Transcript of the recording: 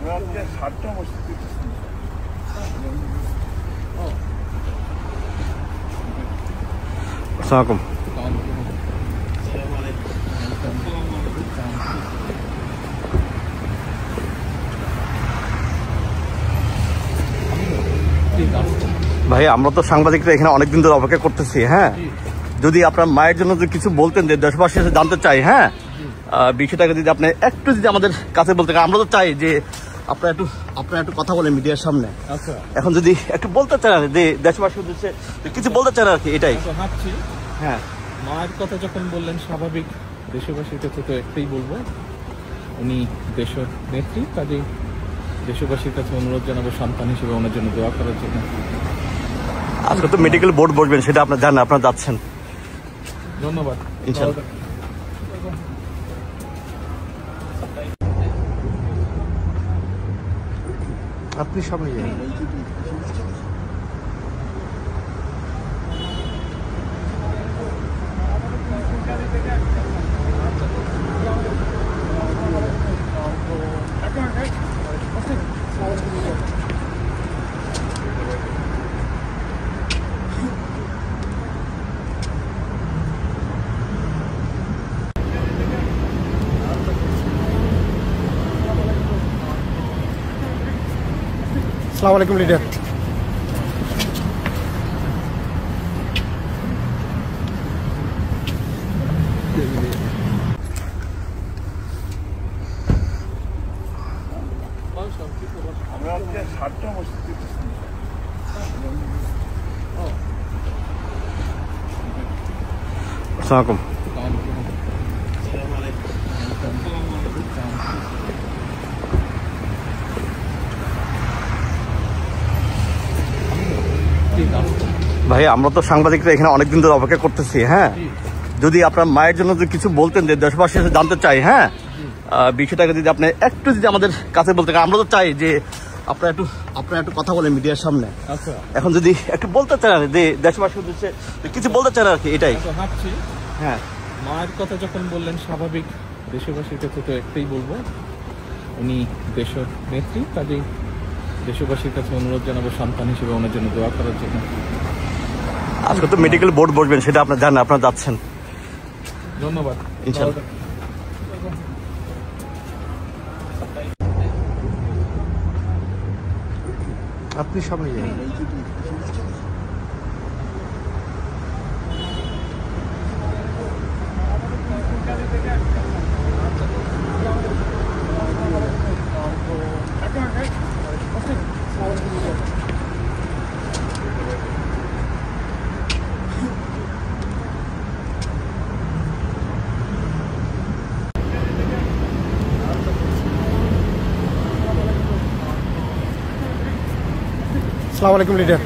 আসসালামু ভাই, আমরা তো সাংবাদিকরা এখানে অনেকদিন ধরে অপেক্ষা করতেছি। হ্যাঁ, যদি আপনার মায়ের জন্য যদি কিছু বলতেন, যে দেশবাসী জানতে চাই। হ্যাঁ, বিষয়টাকে যদি আপনি একটু যদি আমাদের কাছে বলতে, আমরা তো চাই যে আপনারা একটু কথা বলেন মিডিয়ার সামনে। আচ্ছা, এখন যদি একটু বলতে চান যে দেশবাসীর উদ্দেশ্যে কিছু বলতে চান আর কি, এটাই। ভাবছি হ্যাঁ, মায়ের কথা যখন বললেন, স্বাভাবিক দেশবাসীর কাছে তো একটাই বলবো, উনি দেশ নেত্রী, কাজেই দেশবাসীর কাছে অনুরোধ জানাবো সন্তান হিসেবে ওনার জন্য দোয়া করার জন্য। আজকে তো মেডিকেল বোর্ড বসবেন, সেটা আপনার জানেন, আপনারা যাচ্ছেন। ধন্যবাদ। ইনশাআল্লাহ। আপনি সবাই আসসালামু আলাইকুম লিডার। আসসালামু ভাই, আমরা তো সাংবাদিকরা এখানে অনেকদিন ধরে অপেক্ষা করতেছি। হ্যাঁ, যদি আপনার মায়ের জন্য যদি কিছু বলতেন, যে দেশবাসী জানতে চাই। হ্যাঁ, বিষয়টাকে যদি আপনি একটু যদি আমাদের কাছে বলতে, আমরা তো চাই যে আপনারা একটু কথা বলেন মিডিয়ার সামনে। আচ্ছা, এখন যদি একটু বলতে চান যে দেশবাসীর উদ্দেশ্যে কিছু বলতে চান আর কি, এটাই। ভাবছি হ্যাঁ, মায়ের কথা যখন বললেন, স্বাভাবিক দেশবাসীর কাছে তো একটাই বলবো, উনি দেশ নেত্রী, কাজেই দেশবাসীর কাছে অনুরোধ জানাবো সন্তান হিসেবে ওনার জন্য দোয়া করার জন্য। আজকে তো মেডিকেল বোর্ড বসবেন, সেটা আপনার জানেন, আপনারা যাচ্ছেন। ধন্যবাদ। ইনশাআল্লাহ। আপনি সবাই আসসালামু আলাইকুম লিডার।